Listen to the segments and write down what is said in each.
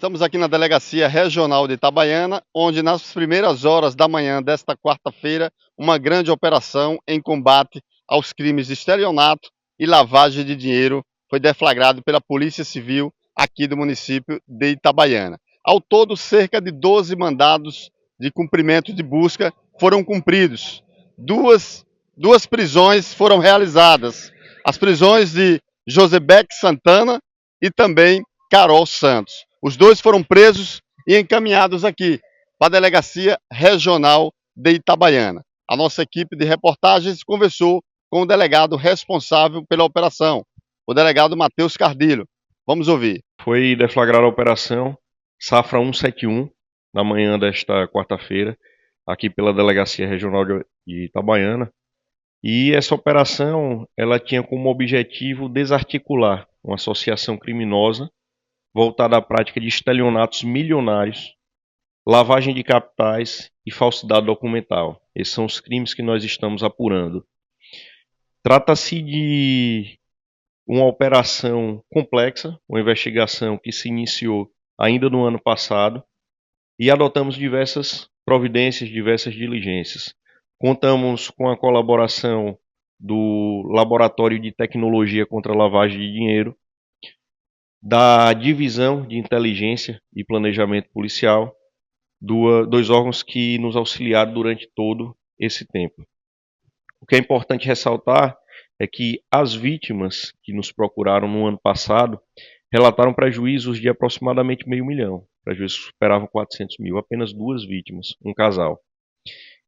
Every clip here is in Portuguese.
Estamos aqui na Delegacia Regional de Itabaiana, onde nas primeiras horas da manhã desta quarta-feira, uma grande operação em combate aos crimes de estelionato e lavagem de dinheiro foi deflagrado pela Polícia Civil aqui do município de Itabaiana. Ao todo, cerca de 12 mandados de cumprimento de busca foram cumpridos. Duas prisões foram realizadas. As prisões de Josebeck Santana e também Carol Santos. Os dois foram presos e encaminhados aqui para a Delegacia Regional de Itabaiana. A nossa equipe de reportagens conversou com o delegado responsável pela operação, o delegado Matheus Cardilho. Vamos ouvir. Foi deflagrada a operação Safra 171 na manhã desta quarta-feira, aqui pela Delegacia Regional de Itabaiana. E essa operação ela tinha como objetivo desarticular uma associação criminosa voltada à prática de estelionatos milionários, lavagem de capitais e falsidade documental. Esses são os crimes que nós estamos apurando. Trata-se de uma operação complexa, uma investigação que se iniciou ainda no ano passado e adotamos diversas providências, diversas diligências. Contamos com a colaboração do Laboratório de Tecnologia contra a Lavagem de Dinheiro, da Divisão de Inteligência e Planejamento Policial, dois órgãos que nos auxiliaram durante todo esse tempo. O que é importante ressaltar é que as vítimas que nos procuraram no ano passado relataram prejuízos de aproximadamente R$500 mil, prejuízos que superavam 400 mil, apenas duas vítimas, um casal.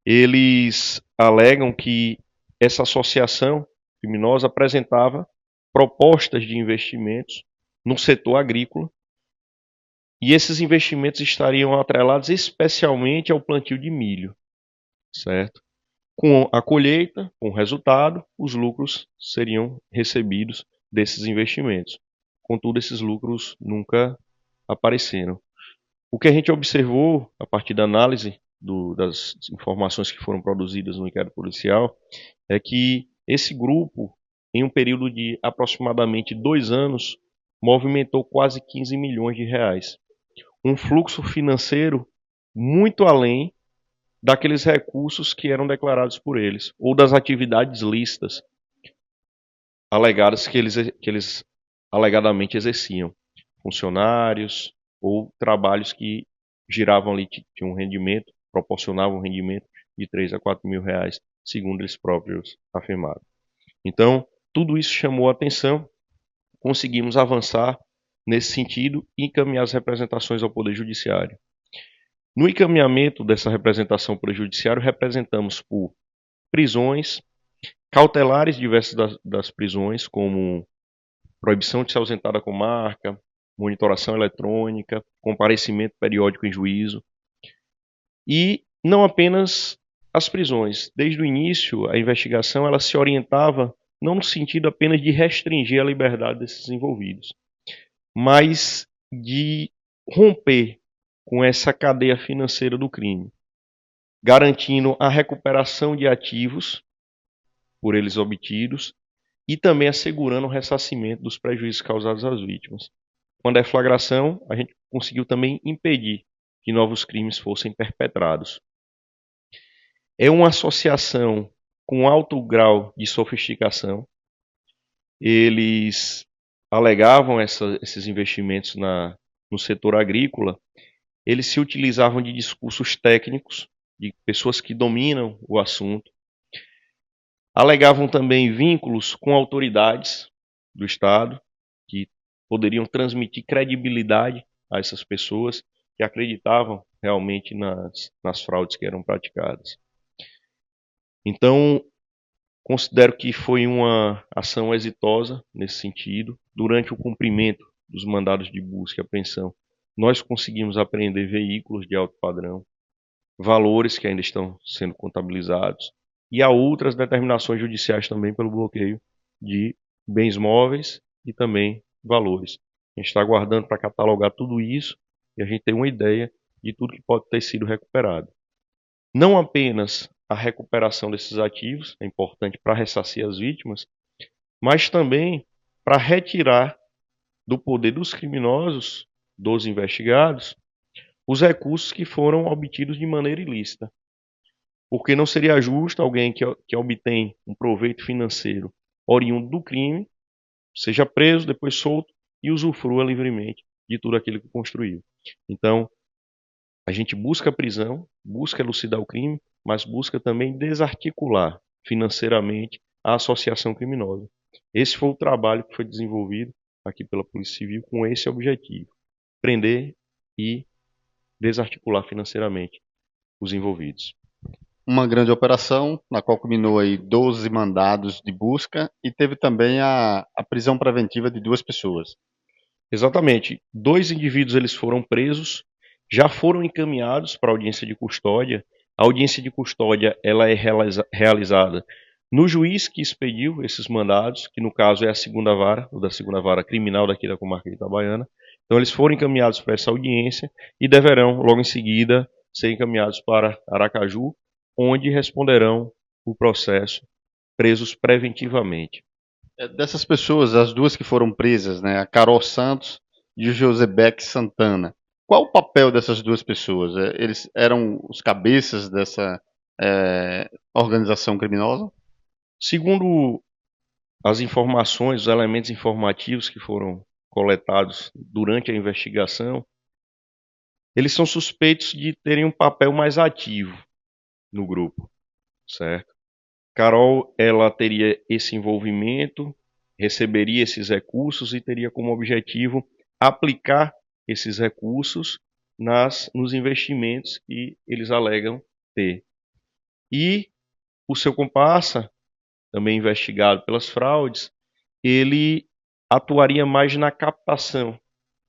Eles alegam que essa associação criminosa apresentava propostas de investimentos no setor agrícola e esses investimentos estariam atrelados especialmente ao plantio de milho, certo? Com a colheita, com o resultado, os lucros seriam recebidos desses investimentos. Contudo, esses lucros nunca apareceram. O que a gente observou, a partir da análise das informações que foram produzidas no inquérito policial, é que esse grupo, em um período de aproximadamente 2 anos, movimentou quase 15 milhões de reais. Um fluxo financeiro muito além daqueles recursos que eram declarados por eles, ou das atividades lícitas alegadas que eles alegadamente exerciam. Funcionários ou trabalhos que giravam ali, tinham um rendimento, proporcionavam um rendimento de 3 a 4 mil reais, segundo eles próprios afirmaram. Então, tudo isso chamou a atenção, conseguimos avançar nesse sentido e encaminhar as representações ao Poder Judiciário. No encaminhamento dessa representação para o Judiciário, representamos por prisões, cautelares diversas das prisões, como proibição de se ausentar da comarca, monitoração eletrônica, comparecimento periódico em juízo, e não apenas as prisões. Desde o início, a investigação ela se orientava não no sentido apenas de restringir a liberdade desses envolvidos, mas de romper com essa cadeia financeira do crime, garantindo a recuperação de ativos por eles obtidos e também assegurando o ressarcimento dos prejuízos causados às vítimas. Com a deflagração, a gente conseguiu também impedir que novos crimes fossem perpetrados. É uma associação com alto grau de sofisticação. Eles alegavam esses investimentos no setor agrícola. Eles se utilizavam de discursos técnicos, de pessoas que dominam o assunto. Alegavam também vínculos com autoridades do Estado, que poderiam transmitir credibilidade a essas pessoas que acreditavam realmente nas fraudes que eram praticadas. Então, considero que foi uma ação exitosa nesse sentido. Durante o cumprimento dos mandados de busca e apreensão, nós conseguimos apreender veículos de alto padrão, valores que ainda estão sendo contabilizados, e há outras determinações judiciais também pelo bloqueio de bens móveis e também valores. A gente está aguardando para catalogar tudo isso e a gente tem uma ideia de tudo que pode ter sido recuperado. Não apenas a recuperação desses ativos é importante para ressarcir as vítimas, mas também para retirar do poder dos criminosos dos investigados os recursos que foram obtidos de maneira ilícita. Porque não seria justo alguém que obtém um proveito financeiro oriundo do crime, seja preso, depois solto e usufrua livremente de tudo aquilo que construiu. Então, a gente busca a prisão, busca elucidar o crime, mas busca também desarticular financeiramente a associação criminosa. Esse foi o trabalho que foi desenvolvido aqui pela Polícia Civil com esse objetivo: prender e desarticular financeiramente os envolvidos. Uma grande operação, na qual culminou aí 12 mandados de busca e teve também a prisão preventiva de 2 pessoas. Exatamente. 2 indivíduos eles foram presos, já foram encaminhados para a audiência de custódia. A audiência de custódia ela é realizada no juiz que expediu esses mandados, que no caso é a segunda vara, ou da segunda vara criminal daqui da comarca de Itabaiana. Então eles foram encaminhados para essa audiência e deverão, logo em seguida, ser encaminhados para Aracaju, onde responderão o processo presos preventivamente. Dessas pessoas, as 2 que foram presas, né, a Carol Santos e o Josebeck Santana, qual o papel dessas 2 pessoas? Eles eram os cabeças dessa organização criminosa? Segundo as informações, os elementos informativos que foram coletados durante a investigação, eles são suspeitos de terem um papel mais ativo no grupo, certo? Carol, ela teria esse envolvimento, receberia esses recursos e teria como objetivo aplicar esses recursos nos investimentos que eles alegam ter. E o seu comparsa, também investigado pelas fraudes, ele atuaria mais na captação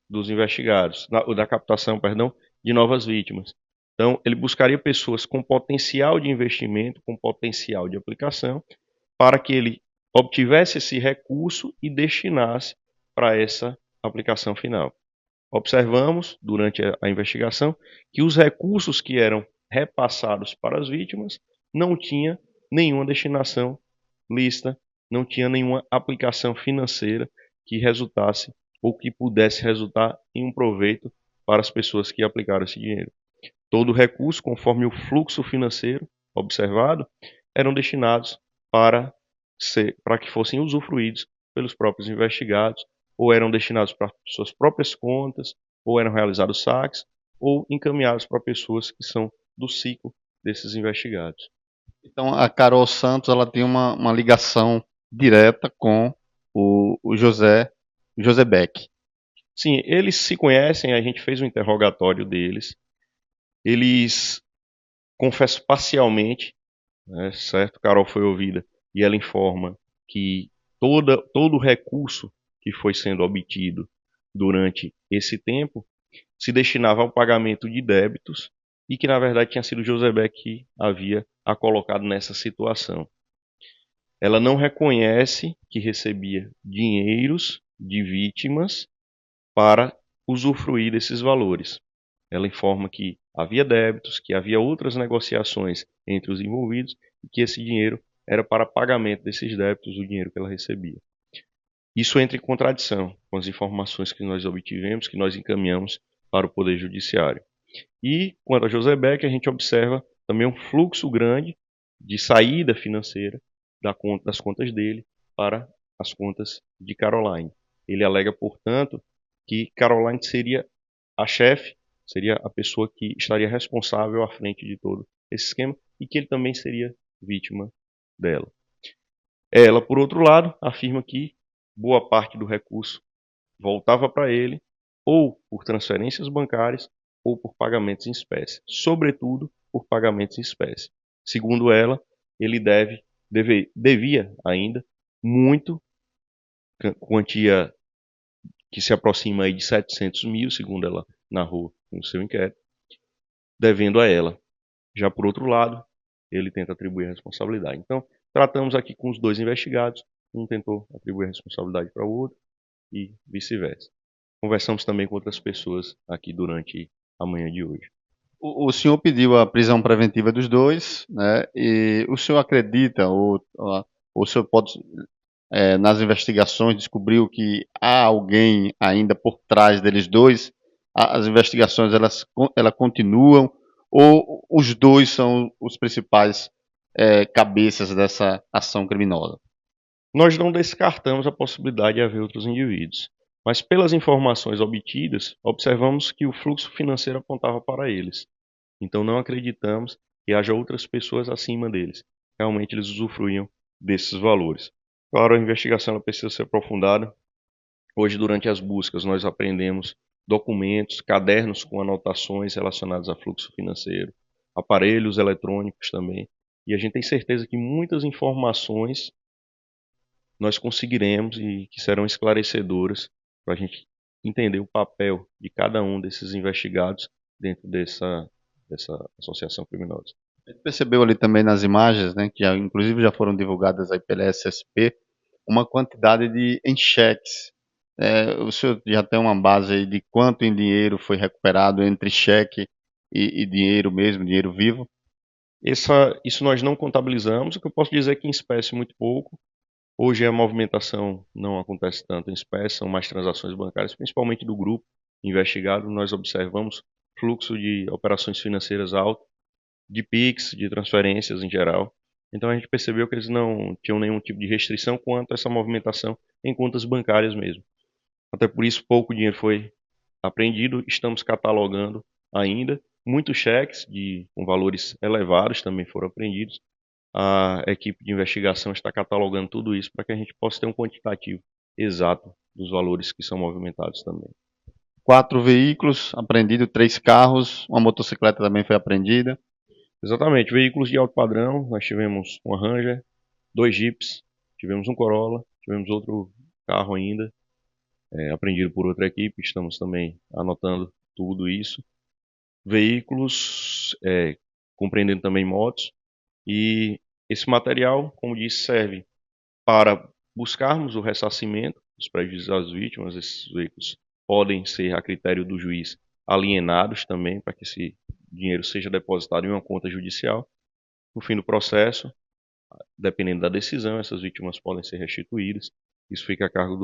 dos investigados, da captação, perdão, de novas vítimas. Então, ele buscaria pessoas com potencial de investimento, com potencial de aplicação, para que ele obtivesse esse recurso e destinasse para essa aplicação final. Observamos, durante a investigação, que os recursos que eram repassados para as vítimas não tinham nenhuma destinação lícita, não tinha nenhuma aplicação financeira que resultasse ou que pudesse resultar em um proveito para as pessoas que aplicaram esse dinheiro. Todo o recurso, conforme o fluxo financeiro observado, eram destinados para que fossem usufruídos pelos próprios investigados, ou eram destinados para suas próprias contas, ou eram realizados saques, ou encaminhados para pessoas que são do ciclo desses investigados. Então, a Carol Santos ela tem uma ligação direta com o José Beck. Sim, eles se conhecem, a gente fez um interrogatório deles. Eles, confesso parcialmente, né, certo? Carol foi ouvida e ela informa que todo o recurso que foi sendo obtido durante esse tempo se destinava ao pagamento de débitos e que, na verdade, tinha sido José Beck que havia a colocado nessa situação. Ela não reconhece que recebia dinheiros de vítimas para usufruir desses valores. Ela informa que havia débitos, que havia outras negociações entre os envolvidos e que esse dinheiro era para pagamento desses débitos, o dinheiro que ela recebia. Isso entra em contradição com as informações que nós obtivemos, que nós encaminhamos para o Poder Judiciário. E, quanto a José Beck, a gente observa também um fluxo grande de saída financeira das contas dele para as contas de Caroline. Ele alega, portanto, que Caroline seria a chefe, seria a pessoa que estaria responsável à frente de todo esse esquema e que ele também seria vítima dela. Ela, por outro lado, afirma que boa parte do recurso voltava para ele ou por transferências bancárias ou por pagamentos em espécie, sobretudo por pagamentos em espécie. Segundo ela, ele devia ainda muito, quantia que se aproxima aí de 700 mil, segundo ela narrou no seu inquérito, devendo a ela. Já por outro lado, ele tenta atribuir a responsabilidade. Então, tratamos aqui com os 2 investigados, um tentou atribuir a responsabilidade para o outro e vice-versa. Conversamos também com outras pessoas aqui durante a manhã de hoje. O senhor pediu a prisão preventiva dos 2, né? E o senhor acredita, ou o senhor pode, nas investigações, descobriu que há alguém ainda por trás deles 2 as investigações elas continuam, ou os dois são os principais cabeças dessa ação criminosa? Nós não descartamos a possibilidade de haver outros indivíduos, mas pelas informações obtidas, observamos que o fluxo financeiro apontava para eles. Então não acreditamos que haja outras pessoas acima deles. Realmente eles usufruíam desses valores. Claro, a investigação ela precisa ser aprofundada. Hoje, durante as buscas, nós aprendemos documentos, cadernos com anotações relacionadas a fluxo financeiro, aparelhos eletrônicos também. E a gente tem certeza que muitas informações nós conseguiremos e que serão esclarecedoras para a gente entender o papel de cada um desses investigados dentro dessa associação criminosa. A gente percebeu ali também nas imagens, né, que inclusive já foram divulgadas aí pela SSP, uma quantidade em cheques. O senhor já tem uma base aí de quanto em dinheiro foi recuperado entre cheque e dinheiro mesmo, dinheiro vivo? Isso nós não contabilizamos. O que eu posso dizer é que em espécie muito pouco. Hoje a movimentação não acontece tanto em espécie, são mais transações bancárias, principalmente do grupo investigado. Nós observamos fluxo de operações financeiras alto, de PIX, de transferências em geral. Então a gente percebeu que eles não tinham nenhum tipo de restrição quanto a essa movimentação em contas bancárias mesmo. Até por isso pouco dinheiro foi apreendido, estamos catalogando ainda. Muitos cheques com valores elevados também foram apreendidos. A equipe de investigação está catalogando tudo isso para que a gente possa ter um quantitativo exato dos valores que são movimentados também. 4 veículos apreendidos, 3 carros, uma motocicleta também foi apreendida. Exatamente, veículos de alto padrão, nós tivemos uma Ranger, 2 Jeeps, tivemos um Corolla, tivemos outro carro ainda, apreendido por outra equipe, estamos também anotando tudo isso. Veículos, compreendendo também motos, e esse material, como disse, serve para buscarmos o ressarcimento dos prejuízos às vítimas. Esses veículos podem ser, a critério do juiz, alienados também, para que esse dinheiro seja depositado em uma conta judicial. No fim do processo, dependendo da decisão, essas vítimas podem ser restituídas. Isso fica a cargo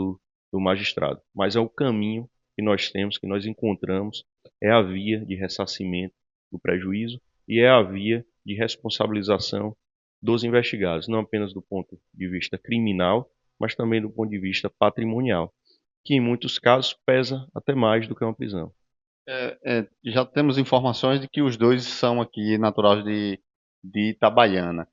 do magistrado. Mas é o caminho que nós temos, que nós encontramos, é a via de ressarcimento do prejuízo e é a via de responsabilização dos investigados, não apenas do ponto de vista criminal, mas também do ponto de vista patrimonial, que em muitos casos pesa até mais do que uma prisão. Já temos informações de que os dois são aqui naturais de Itabaiana.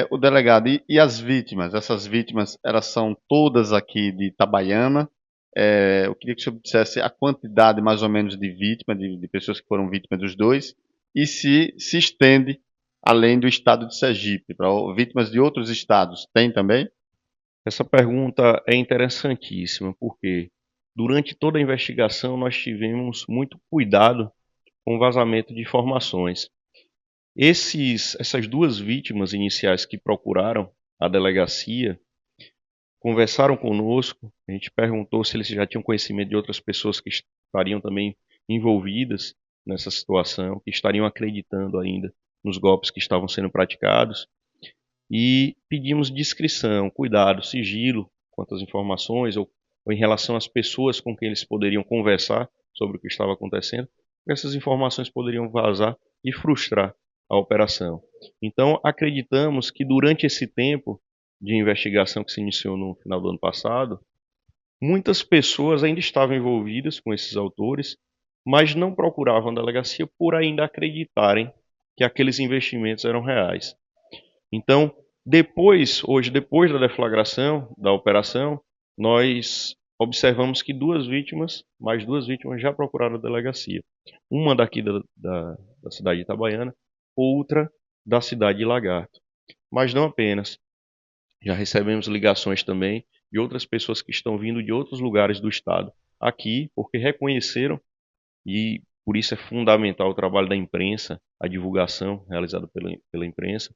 O delegado, e as vítimas? Essas vítimas, elas são todas aqui de Itabaiana? Eu queria que o senhor dissesse a quantidade mais ou menos de vítimas, de pessoas que foram vítimas dos dois, e se estende além do estado de Sergipe, para vítimas de outros estados. Tem também? Essa pergunta é interessantíssima, porque durante toda a investigação nós tivemos muito cuidado com o vazamento de informações. Essas duas vítimas iniciais que procuraram a delegacia conversaram conosco, a gente perguntou se eles já tinham conhecimento de outras pessoas que estariam também envolvidas nessa situação, que estariam acreditando ainda nos golpes que estavam sendo praticados, e pedimos discrição, cuidado, sigilo quanto às informações ou em relação às pessoas com quem eles poderiam conversar sobre o que estava acontecendo, porque essas informações poderiam vazar e frustrar a operação. Então, acreditamos que durante esse tempo de investigação que se iniciou no final do ano passado, muitas pessoas ainda estavam envolvidas com esses autores, mas não procuravam a delegacia por ainda acreditarem que aqueles investimentos eram reais. Então, depois da deflagração da operação, nós observamos que mais duas vítimas já procuraram a delegacia. Uma daqui da cidade de Itabaiana, outra da cidade de Lagarto. Mas não apenas. Já recebemos ligações também de outras pessoas que estão vindo de outros lugares do estado aqui, porque reconheceram, e por isso é fundamental o trabalho da imprensa, a divulgação realizada pela imprensa,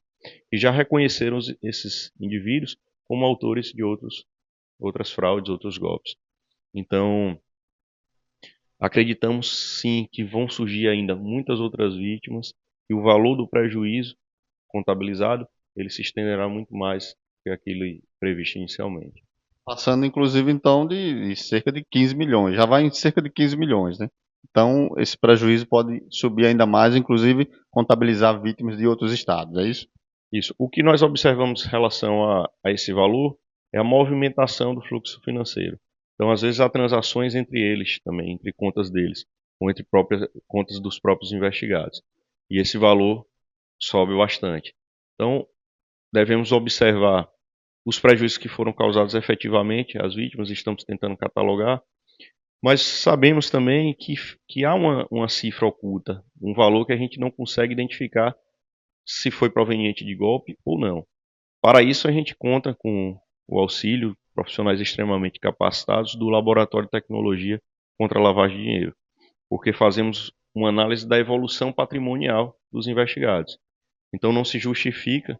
que já reconheceram esses indivíduos como autores de outras fraudes, outros golpes. Então, acreditamos sim que vão surgir ainda muitas outras vítimas e o valor do prejuízo contabilizado ele se estenderá muito mais que aquele previsto inicialmente. Passando, inclusive, então, de cerca de 15 milhões. Já vai em cerca de 15 milhões, né? Então, esse prejuízo pode subir ainda mais, inclusive contabilizar vítimas de outros estados, é isso? Isso. O que nós observamos em relação a esse valor é a movimentação do fluxo financeiro. Então, às vezes, há transações entre eles também, entre contas deles, ou entre próprias contas dos próprios investigados. E esse valor sobe bastante. Então, devemos observar os prejuízos que foram causados efetivamente às vítimas, estamos tentando catalogar, mas sabemos também que há uma cifra oculta, um valor que a gente não consegue identificar se foi proveniente de golpe ou não. Para isso, a gente conta com o auxílio de profissionais extremamente capacitados do Laboratório de Tecnologia contra a Lavagem de Dinheiro, porque fazemos uma análise da evolução patrimonial dos investigados. Então, não se justifica,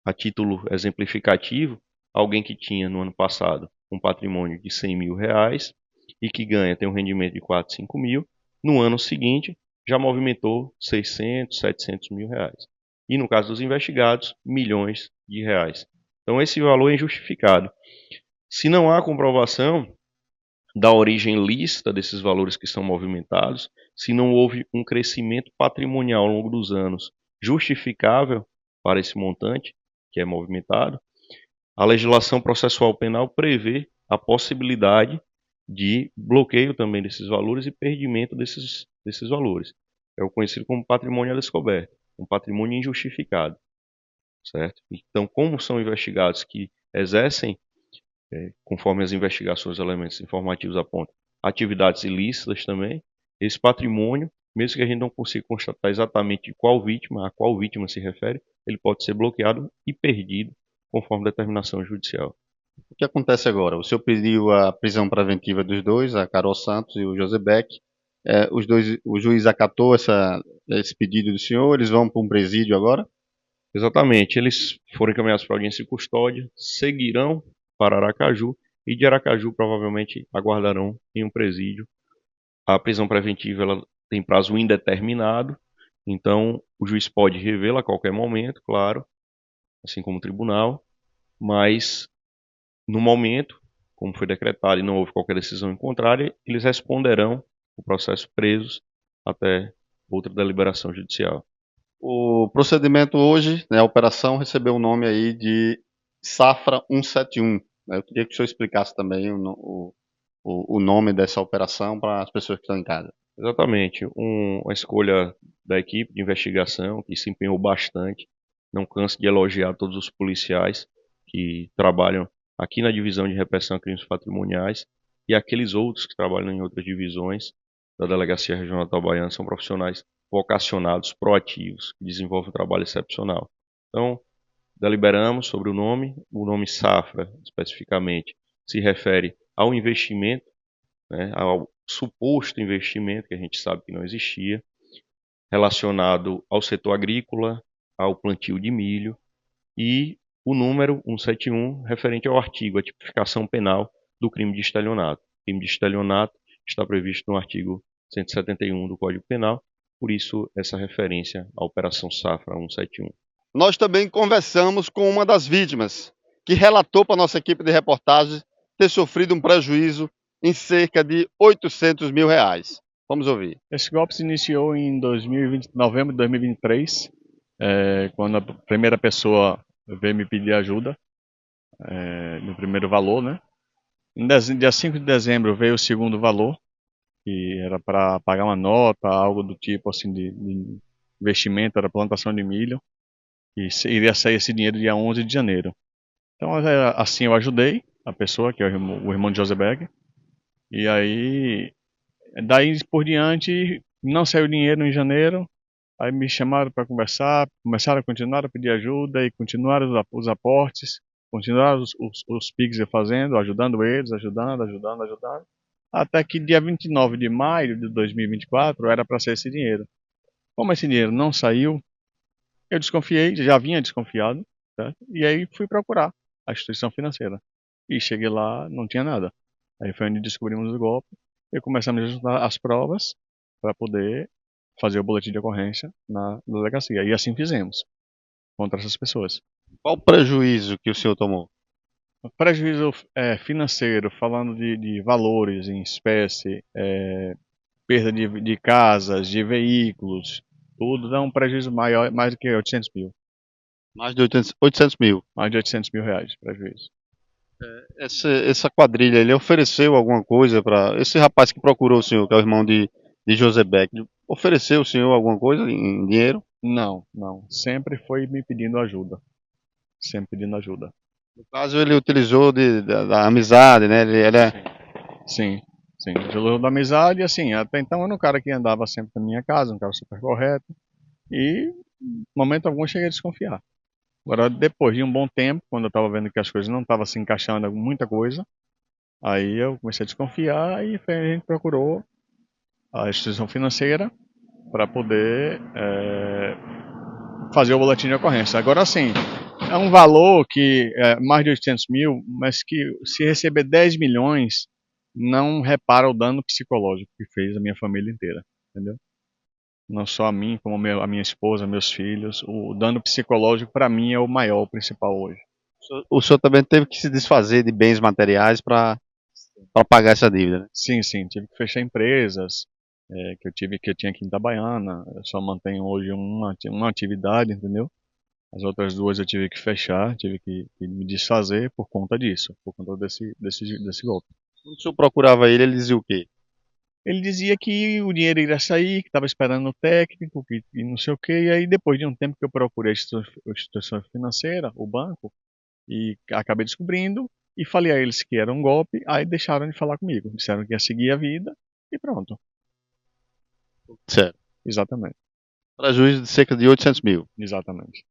a título exemplificativo, alguém que tinha no ano passado um patrimônio de R$ 100.000 e que tem um rendimento de 4, 5 mil, no ano seguinte já movimentou 600, 700 mil reais. E no caso dos investigados, milhões de reais. Então esse valor é injustificado. Se não há comprovação da origem lícita desses valores que são movimentados, se não houve um crescimento patrimonial ao longo dos anos justificável para esse montante que é movimentado, a legislação processual penal prevê a possibilidade de bloqueio também desses valores e perdimento desses valores. É o conhecido como patrimônio a descoberto, um patrimônio injustificado, certo? Então, como são investigados que exercem, conforme as investigações e elementos informativos apontam, atividades ilícitas também, esse patrimônio, mesmo que a gente não consiga constatar exatamente de qual vítima, a qual vítima se refere, ele pode ser bloqueado e perdido conforme determinação judicial. O que acontece agora? O senhor pediu a prisão preventiva dos dois, a Carol Santos e o José Beck. O juiz acatou esse pedido do senhor, eles vão para um presídio agora? Exatamente, eles foram encaminhados para audiência de custódia, seguirão para Aracaju e de Aracaju provavelmente aguardarão em um presídio. A prisão preventiva ela tem prazo indeterminado, então o juiz pode revê-la a qualquer momento, claro, assim como o tribunal, mas no momento, como foi decretado e não houve qualquer decisão em contrário, eles responderão o processo presos até outra deliberação judicial. O procedimento hoje, né, a operação recebeu o nome aí de Safra 171. Né? Eu queria que o senhor explicasse também o nome dessa operação para as pessoas que estão em casa. Exatamente, uma escolha da equipe de investigação que se empenhou bastante. Não canso de elogiar todos os policiais que trabalham aqui na divisão de repressão a crimes patrimoniais e aqueles outros que trabalham em outras divisões da Delegacia Regional Itabaiana são profissionais vocacionados, proativos, que desenvolvem um trabalho excepcional. Então, deliberamos sobre o nome Safra, especificamente, se refere ao investimento, né, ao suposto investimento, que a gente sabe que não existia, relacionado ao setor agrícola, ao plantio de milho, e o número 171, referente ao artigo, a tipificação penal do crime de estelionato. O crime de estelionato está previsto no artigo 171 do Código Penal, por isso essa referência à Operação Safra 171. Nós também conversamos com uma das vítimas, que relatou para a nossa equipe de reportagens ter sofrido um prejuízo em cerca de R$ 800 mil. Vamos ouvir. Esse golpe se iniciou em 2020, novembro de 2023, quando a primeira pessoa veio me pedir ajuda, no primeiro valor, né? Dia 5 de dezembro veio o segundo valor, que era para pagar uma nota, algo do tipo assim de investimento, era plantação de milho, e iria sair esse dinheiro dia 11 de janeiro. Então, assim eu ajudei a pessoa, que é o irmão de José Beck, e aí, daí por diante, não saiu dinheiro em janeiro. Aí me chamaram para conversar, começaram a continuar a pedir ajuda e continuaram os aportes, continuaram os PIX eu fazendo, ajudando eles, ajudando. Até que dia 29 de maio de 2024 era para ser esse dinheiro. Como esse dinheiro não saiu, eu desconfiei, já vinha desconfiado, certo? E aí fui procurar a instituição financeira. E cheguei lá, não tinha nada. Aí foi onde descobrimos o golpe e começamos a juntar as provas para poder fazer o boletim de ocorrência na delegacia. E assim fizemos contra essas pessoas. Qual o prejuízo que o senhor tomou? O prejuízo financeiro, falando de valores em espécie, perda de casas, de veículos, tudo dá um prejuízo maior, mais do que 800 mil. Mais de 800 mil. Mais de 800 mil reais de prejuízo. Essa quadrilha, ele ofereceu alguma coisa para esse rapaz que procurou o senhor, que é o irmão de José Beck, ofereceu o senhor alguma coisa em dinheiro? Não, não. Sempre foi me pedindo ajuda. Sempre pedindo ajuda. No caso, ele utilizou da amizade, né? Ele é... Sim, sim. Pelo da amizade, assim, até então eu era um cara que andava sempre na minha casa, um cara super correto. E, em momento algum, eu cheguei a desconfiar. Agora, depois de um bom tempo, quando eu estava vendo que as coisas não estavam se encaixando em muita coisa, aí eu comecei a desconfiar e a gente procurou a instituição financeira para poder fazer o boletim de ocorrência. Agora, sim, é um valor que é mais de 800 mil, mas que se receber 10 milhões, não repara o dano psicológico que fez a minha família inteira, entendeu? Não só a mim, como a minha esposa, meus filhos. O dano psicológico, para mim, é o maior, o principal hoje. O senhor também teve que se desfazer de bens materiais para pagar essa dívida, né? Sim, sim, tive que fechar empresas que eu tinha aqui em Itabaiana. Eu só mantenho hoje uma atividade, entendeu? As outras duas eu tive que fechar, tive que me desfazer por conta disso, por conta desse golpe. Quando o senhor procurava ele dizia o quê? Ele dizia que o dinheiro iria sair, que estava esperando o técnico, que e não sei o quê. E aí, depois de um tempo que eu procurei a instituição financeira, o banco, e acabei descobrindo, e falei a eles que era um golpe, aí deixaram de falar comigo. Disseram que ia seguir a vida, e pronto. Certo. Exatamente, Prejuízo de cerca de 800 mil. exatamente.